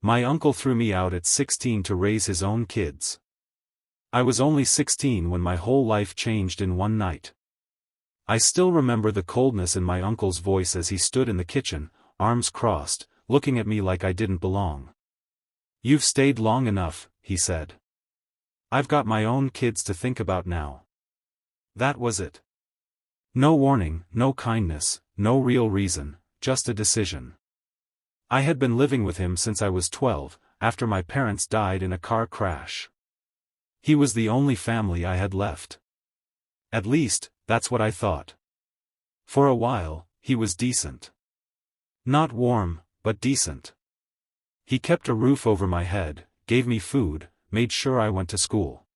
My uncle threw me out at 16 to raise his own kids. I was only 16 when my whole life changed in one night. I still remember the coldness in my uncle's voice as he stood in the kitchen, arms crossed, looking at me like I didn't belong. "You've stayed long enough," he said. "I've got my own kids to think about now." That was it. No warning, no kindness, no real reason, just a decision. I had been living with him since I was 12, after my parents died in a car crash. He was the only family I had left. At least, that's what I thought. For a while, he was decent. Not warm, but decent. He kept a roof over my head, gave me food, made sure I went to school.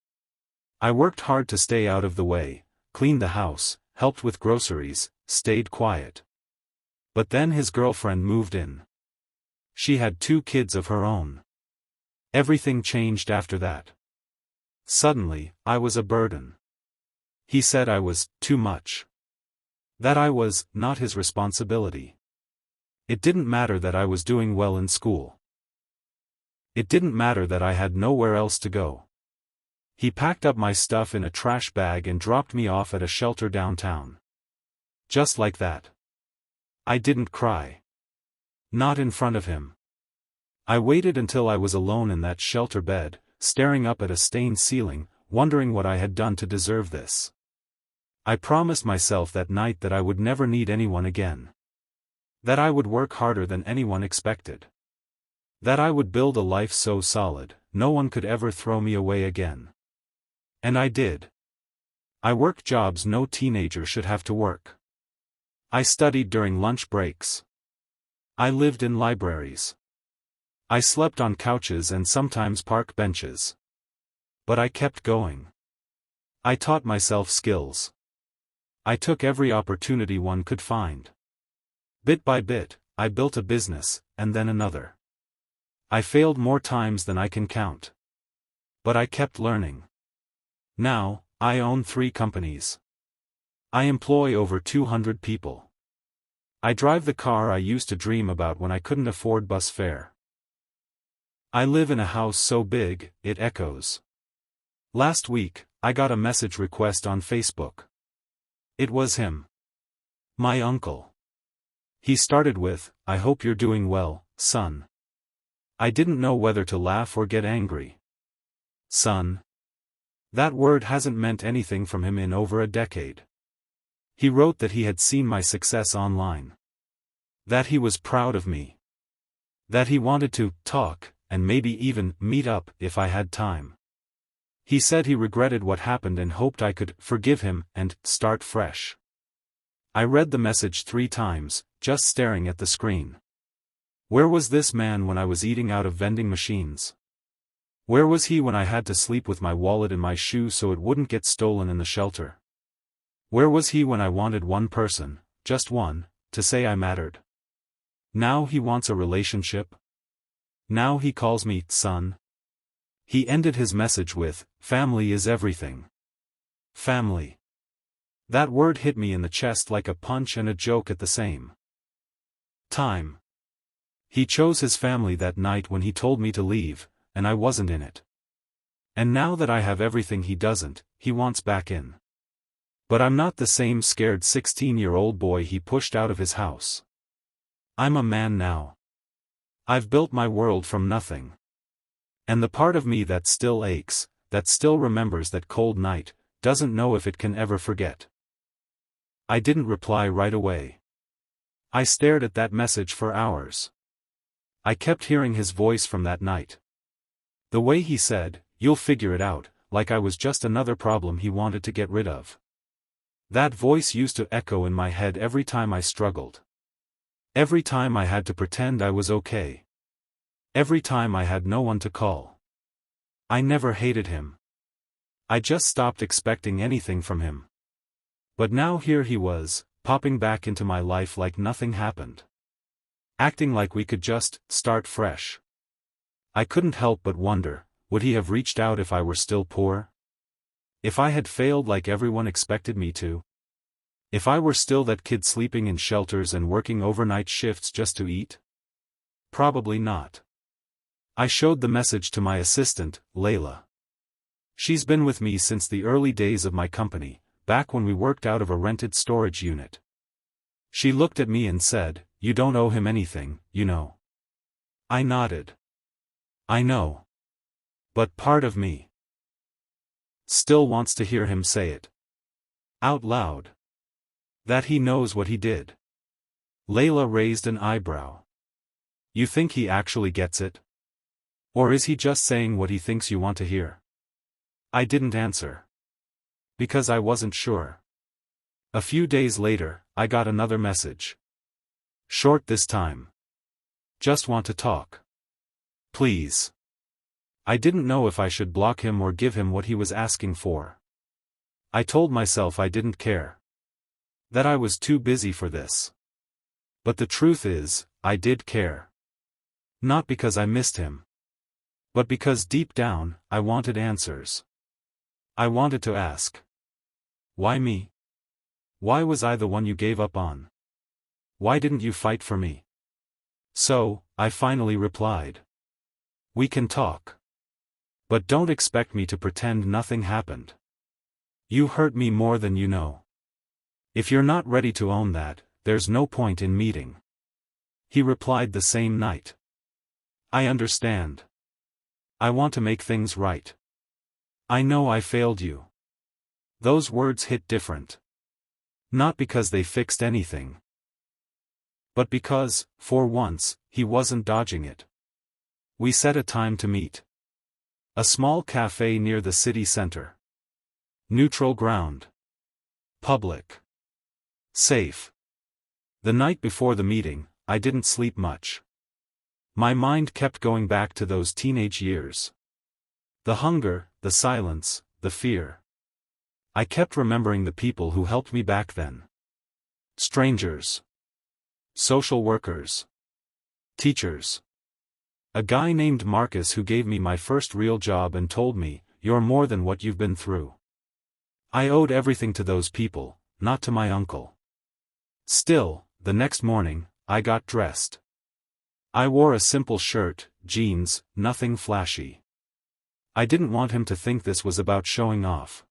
I worked hard to stay out of the way, cleaned the house, helped with groceries, stayed quiet. But then his girlfriend moved in. She had 2 kids of her own. Everything changed after that. Suddenly, I was a burden. He said I was too much. That I was not his responsibility. It didn't matter that I was doing well in school. It didn't matter that I had nowhere else to go. He packed up my stuff in a trash bag and dropped me off at a shelter downtown. Just like that. I didn't cry. Not in front of him. I waited until I was alone in that shelter bed, staring up at a stained ceiling, wondering what I had done to deserve this. I promised myself that night that I would never need anyone again. That I would work harder than anyone expected. That I would build a life so solid, no one could ever throw me away again. And I did. I worked jobs no teenager should have to work. I studied during lunch breaks. I lived in libraries. I slept on couches and sometimes park benches. But I kept going. I taught myself skills. I took every opportunity one could find. Bit by bit, I built a business, and then another. I failed more times than I can count. But I kept learning. Now, I own 3 companies. I employ over 200 people. I drive the car I used to dream about when I couldn't afford bus fare. I live in a house so big, it echoes. Last week, I got a message request on Facebook. It was him. My uncle. He started with, "I hope you're doing well, son." I didn't know whether to laugh or get angry. Son. That word hasn't meant anything from him in over a decade. He wrote that he had seen my success online. That he was proud of me. That he wanted to talk, and maybe even meet up if I had time. He said he regretted what happened and hoped I could forgive him and start fresh. I read the message 3 times, just staring at the screen. Where was this man when I was eating out of vending machines? Where was he when I had to sleep with my wallet in my shoe so it wouldn't get stolen in the shelter? Where was he when I wanted one person, just one, to say I mattered? Now he wants a relationship? Now he calls me son? He ended his message with, "Family is everything." Family. That word hit me in the chest like a punch and a joke at the same time. He chose his family that night when he told me to leave, and I wasn't in it. And now that I have everything he doesn't, he wants back in. But I'm not the same scared 16-year-old boy he pushed out of his house. I'm a man now. I've built my world from nothing. And the part of me that still aches, that still remembers that cold night, doesn't know if it can ever forget. I didn't reply right away. I stared at that message for hours. I kept hearing his voice from that night. The way he said, "You'll figure it out," like I was just another problem he wanted to get rid of. That voice used to echo in my head every time I struggled. Every time I had to pretend I was okay. Every time I had no one to call. I never hated him. I just stopped expecting anything from him. But now here he was, popping back into my life like nothing happened. Acting like we could just start fresh. I couldn't help but wonder, would he have reached out if I were still poor? If I had failed like everyone expected me to? If I were still that kid sleeping in shelters and working overnight shifts just to eat? Probably not. I showed the message to my assistant, Layla. She's been with me since the early days of my company, back when we worked out of a rented storage unit. She looked at me and said, "You don't owe him anything, you know." I nodded. I know. But part of me still wants to hear him say it out loud. That he knows what he did. Layla raised an eyebrow. You think he actually gets it? Or is he just saying what he thinks you want to hear? I didn't answer. Because I wasn't sure. A few days later, I got another message. Short this time. Just want to talk. Please. I didn't know if I should block him or give him what he was asking for. I told myself I didn't care. That I was too busy for this. But the truth is, I did care. Not because I missed him. But because deep down, I wanted answers. I wanted to ask. Why me? Why was I the one you gave up on? Why didn't you fight for me? So, I finally replied. We can talk. But don't expect me to pretend nothing happened. You hurt me more than you know. If you're not ready to own that, there's no point in meeting. He replied the same night. I understand. I want to make things right. I know I failed you. Those words hit different. Not because they fixed anything. But because, for once, he wasn't dodging it. We set a time to meet. A small cafe near the city center. Neutral ground. Public. Safe. The night before the meeting, I didn't sleep much. My mind kept going back to those teenage years. The hunger, the silence, the fear. I kept remembering the people who helped me back then. Strangers. Social workers. Teachers. A guy named Marcus who gave me my first real job and told me, "You're more than what you've been through." I owed everything to those people, not to my uncle. Still, the next morning, I got dressed. I wore a simple shirt, jeans, nothing flashy. I didn't want him to think this was about showing off.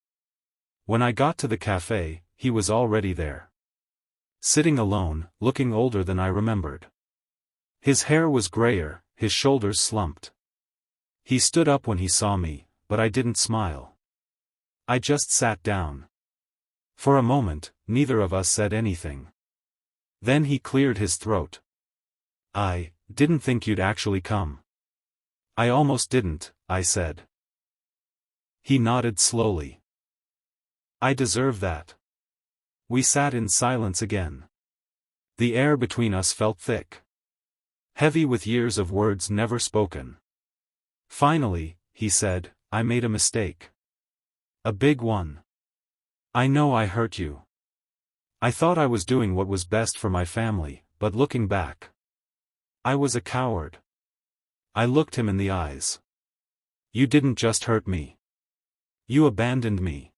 When I got to the cafe, he was already there. Sitting alone, looking older than I remembered. His hair was grayer, his shoulders slumped. He stood up when he saw me, but I didn't smile. I just sat down. For a moment, neither of us said anything. Then he cleared his throat. I didn't think you'd actually come. I almost didn't, I said. He nodded slowly. I deserve that. We sat in silence again. The air between us felt thick. Heavy with years of words never spoken. Finally, he said, I made a mistake. A big one. I know I hurt you. I thought I was doing what was best for my family, but looking back, I was a coward. I looked him in the eyes. You didn't just hurt me. You abandoned me.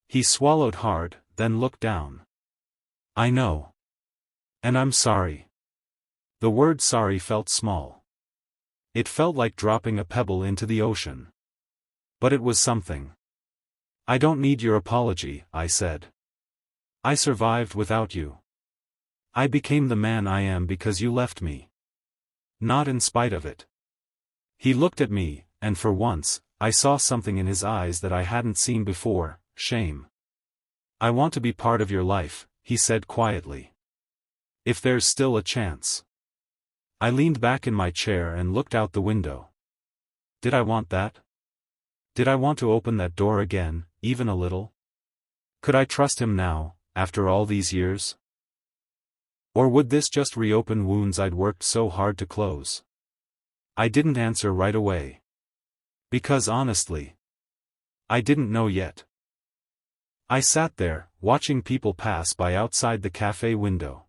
He swallowed hard, then looked down. I know. And I'm sorry. The word sorry felt small. It felt like dropping a pebble into the ocean. But it was something. I don't need your apology, I said. I survived without you. I became the man I am because you left me. Not in spite of it. He looked at me, and for once, I saw something in his eyes that I hadn't seen before, shame. I want to be part of your life, he said quietly. If there's still a chance. I leaned back in my chair and looked out the window. Did I want that? Did I want to open that door again, even a little? Could I trust him now, after all these years? Or would this just reopen wounds I'd worked so hard to close? I didn't answer right away. Because honestly, I didn't know yet. I sat there, watching people pass by outside the cafe window.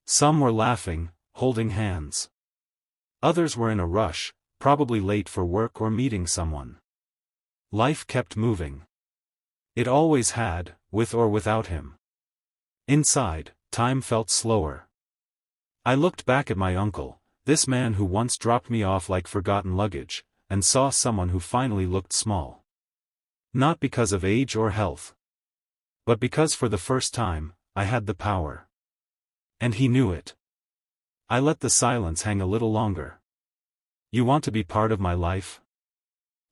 Some were laughing, holding hands. Others were in a rush, probably late for work or meeting someone. Life kept moving. It always had, with or without him. Inside, time felt slower. I looked back at my uncle, this man who once dropped me off like forgotten luggage, and saw someone who finally looked small. Not because of age or health, but because for the first time, I had the power. And he knew it. I let the silence hang a little longer. You want to be part of my life?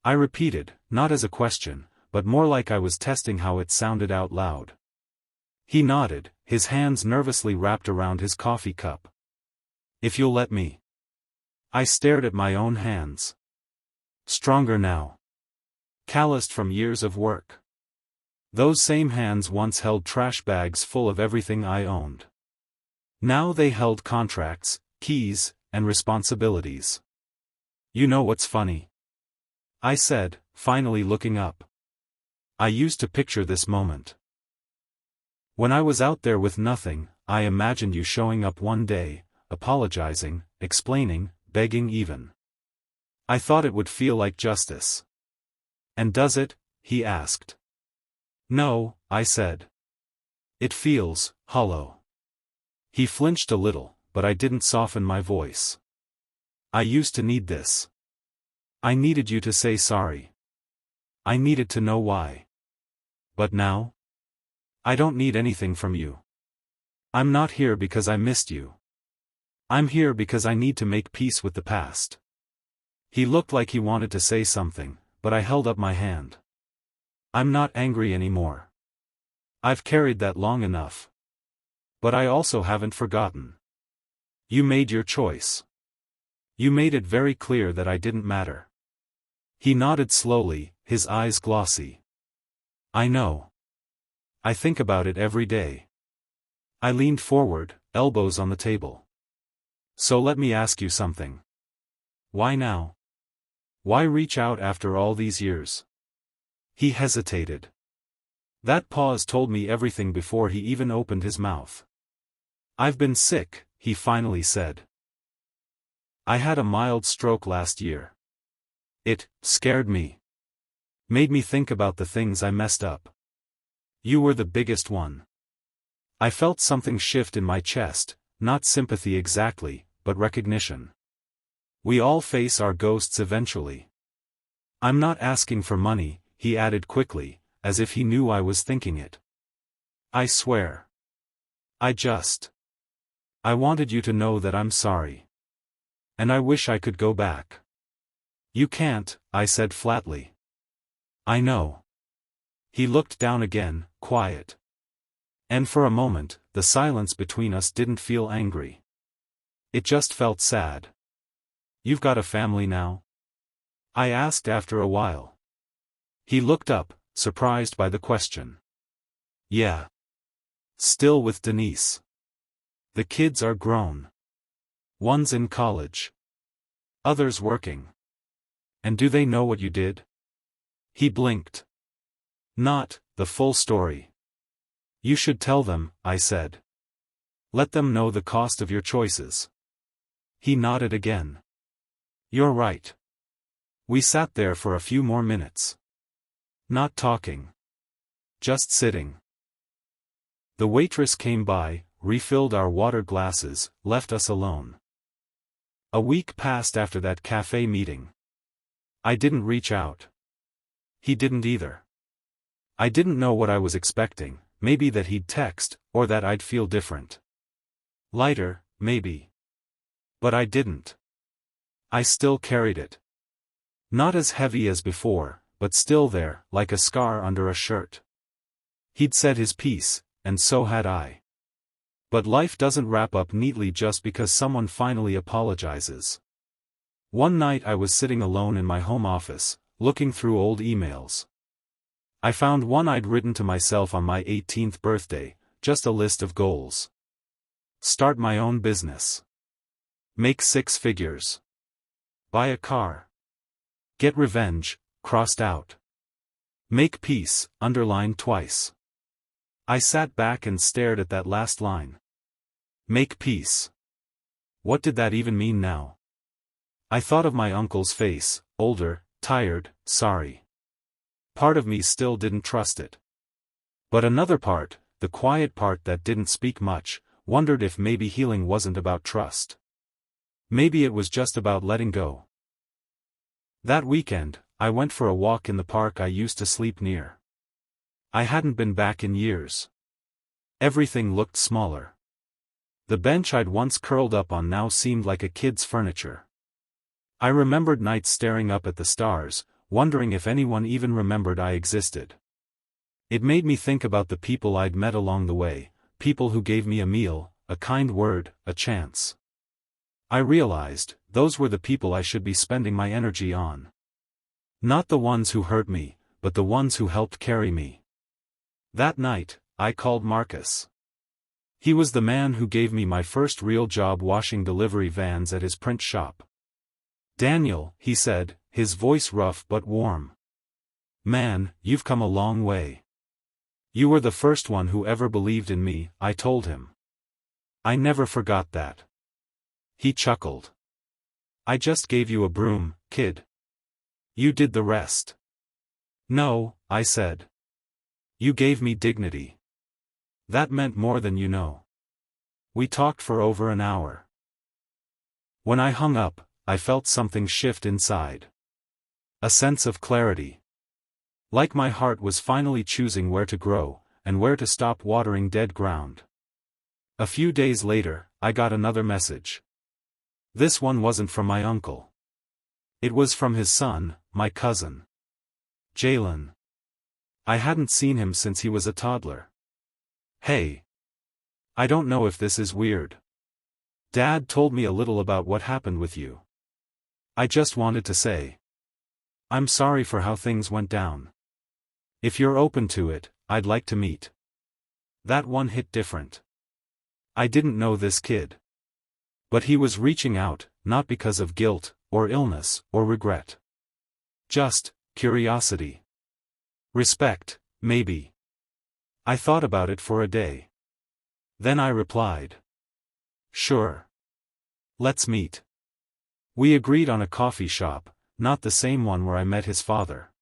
I repeated, not as a question, but more like I was testing how it sounded out loud. He nodded, his hands nervously wrapped around his coffee cup. If you'll let me. I stared at my own hands. Stronger now. Calloused from years of work. Those same hands once held trash bags full of everything I owned. Now they held contracts, keys, and responsibilities. You know what's funny? I said, finally looking up. I used to picture this moment. When I was out there with nothing, I imagined you showing up one day, apologizing, explaining, begging even. I thought it would feel like justice. And does it? He asked. No, I said. It feels hollow. He flinched a little, but I didn't soften my voice. I used to need this. I needed you to say sorry. I needed to know why. But now? I don't need anything from you. I'm not here because I missed you. I'm here because I need to make peace with the past. He looked like he wanted to say something, but I held up my hand. I'm not angry anymore. I've carried that long enough. But I also haven't forgotten. You made your choice. You made it very clear that I didn't matter. He nodded slowly, his eyes glossy. I know. I think about it every day. I leaned forward, elbows on the table. So let me ask you something. Why now? Why reach out after all these years? He hesitated. That pause told me everything before he even opened his mouth. I've been sick, he finally said. I had a mild stroke last year. It scared me. Made me think about the things I messed up. You were the biggest one. I felt something shift in my chest, not sympathy exactly, but recognition. We all face our ghosts eventually. I'm not asking for money, he added quickly, as if he knew I was thinking it. I swear. I wanted you to know that I'm sorry. And I wish I could go back. You can't, I said flatly. I know. He looked down again, quiet. And for a moment, the silence between us didn't feel angry. It just felt sad. You've got a family now? I asked after a while. He looked up, surprised by the question. Yeah. Still with Denise. The kids are grown. One's in college. Others working. And do they know what you did? He blinked. Not the full story. You should tell them, I said. Let them know the cost of your choices. He nodded again. You're right. We sat there for a few more minutes. Not talking. Just sitting. The waitress came by, refilled our water glasses, left us alone. A week passed after that cafe meeting. I didn't reach out. He didn't either. I didn't know what I was expecting, maybe that he'd text, or that I'd feel different. Lighter, maybe. But I didn't. I still carried it. Not as heavy as before, but still there, like a scar under a shirt. He'd said his piece, and so had I. But life doesn't wrap up neatly just because someone finally apologizes. One night I was sitting alone in my home office, looking through old emails. I found one I'd written to myself on my 18th birthday, just a list of goals. Start my own business. Make 6 figures. Buy a car. Get revenge, crossed out. Make peace, underlined twice. I sat back and stared at that last line. Make peace. What did that even mean now? I thought of my uncle's face, older, tired, sorry. Part of me still didn't trust it. But another part, the quiet part that didn't speak much, wondered if maybe healing wasn't about trust. Maybe it was just about letting go. That weekend, I went for a walk in the park I used to sleep near. I hadn't been back in years. Everything looked smaller. The bench I'd once curled up on now seemed like a kid's furniture. I remembered nights staring up at the stars, wondering if anyone even remembered I existed. It made me think about the people I'd met along the way, people who gave me a meal, a kind word, a chance. I realized, those were the people I should be spending my energy on. Not the ones who hurt me, but the ones who helped carry me. That night, I called Marcus. He was the man who gave me my first real job washing delivery vans at his print shop. "Daniel," he said, his voice rough but warm. "Man, you've come a long way. You were the first one who ever believed in me," I told him. "I never forgot that." He chuckled. "I just gave you a broom, kid. You did the rest." "No," I said. "You gave me dignity. That meant more than you know." We talked for over an hour. When I hung up, I felt something shift inside. A sense of clarity. Like my heart was finally choosing where to grow, and where to stop watering dead ground. A few days later, I got another message. This one wasn't from my uncle. It was from his son, my cousin. Jalen. I hadn't seen him since he was a toddler. "Hey. I don't know if this is weird. Dad told me a little about what happened with you. I just wanted to say. I'm sorry for how things went down. If you're open to it, I'd like to meet." That one hit different. I didn't know this kid. But he was reaching out, not because of guilt, or illness, or regret. Just curiosity. Respect, maybe. I thought about it for a day. Then I replied. "Sure. Let's meet." We agreed on a coffee shop, not the same one where I met his father.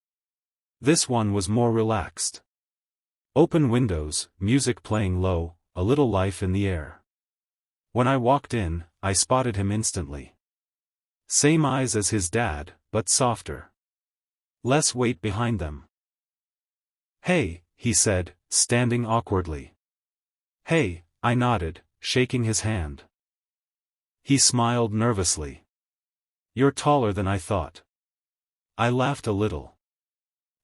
This one was more relaxed. Open windows, music playing low, a little life in the air. When I walked in, I spotted him instantly. Same eyes as his dad, but softer. Less weight behind them. "Hey," he said, standing awkwardly. "Hey," I nodded, shaking his hand. He smiled nervously. "You're taller than I thought." I laughed a little.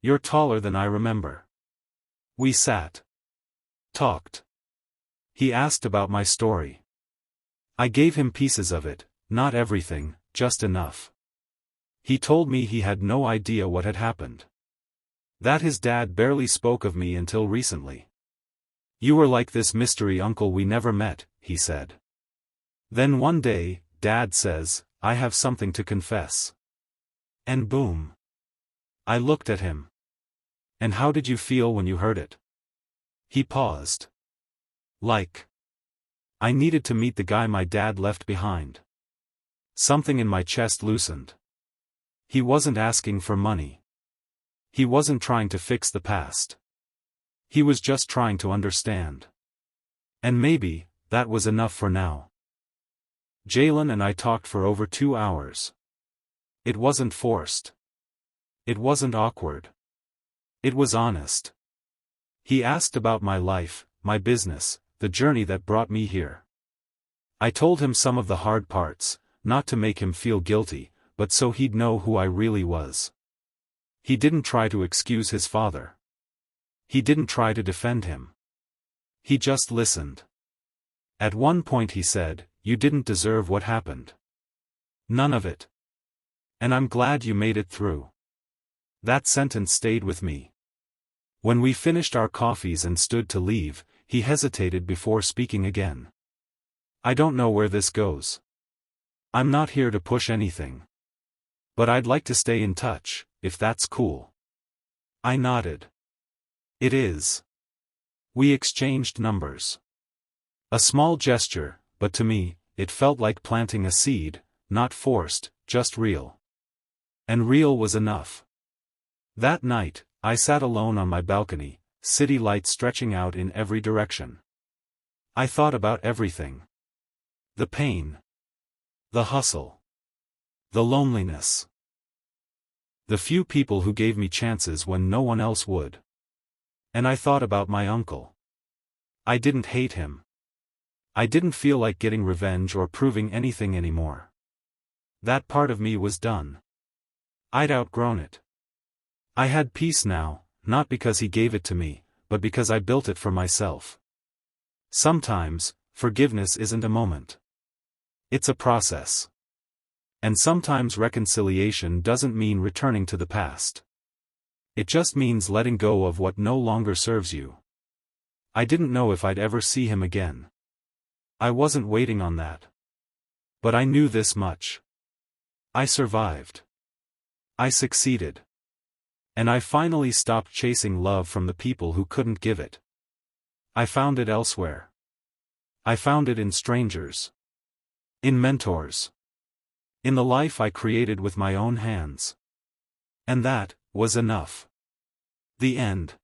"You're taller than I remember." We sat. Talked. He asked about my story. I gave him pieces of it, not everything, just enough. He told me he had no idea what had happened. That his dad barely spoke of me until recently. "You were like this mystery uncle we never met," he said. Then one day, Dad says, "I have something to confess." And boom. I looked at him. "And how did you feel when you heard it?" He paused. Like. I needed to meet the guy my dad left behind. Something in my chest loosened. He wasn't asking for money. He wasn't trying to fix the past. He was just trying to understand. And maybe, that was enough for now. Jalen and I talked for over 2 hours. It wasn't forced. It wasn't awkward. It was honest. He asked about my life, my business, the journey that brought me here. I told him some of the hard parts, not to make him feel guilty, but so he'd know who I really was. He didn't try to excuse his father. He didn't try to defend him. He just listened. At one point he said, "You didn't deserve what happened. None of it. And I'm glad you made it through." That sentence stayed with me. When we finished our coffees and stood to leave, he hesitated before speaking again. "I don't know where this goes. I'm not here to push anything. But I'd like to stay in touch, if that's cool." I nodded. "It is." We exchanged numbers. A small gesture, but to me, it felt like planting a seed, not forced, just real. And real was enough. That night, I sat alone on my balcony, city lights stretching out in every direction. I thought about everything. The pain. The hustle. The loneliness. The few people who gave me chances when no one else would. And I thought about my uncle. I didn't hate him. I didn't feel like getting revenge or proving anything anymore. That part of me was done. I'd outgrown it. I had peace now, not because he gave it to me, but because I built it for myself. Sometimes, forgiveness isn't a moment. It's a process. And sometimes reconciliation doesn't mean returning to the past. It just means letting go of what no longer serves you. I didn't know if I'd ever see him again. I wasn't waiting on that. But I knew this much. I survived. I succeeded. And I finally stopped chasing love from the people who couldn't give it. I found it elsewhere. I found it in strangers. In mentors. In the life I created with my own hands. And that was enough. The end.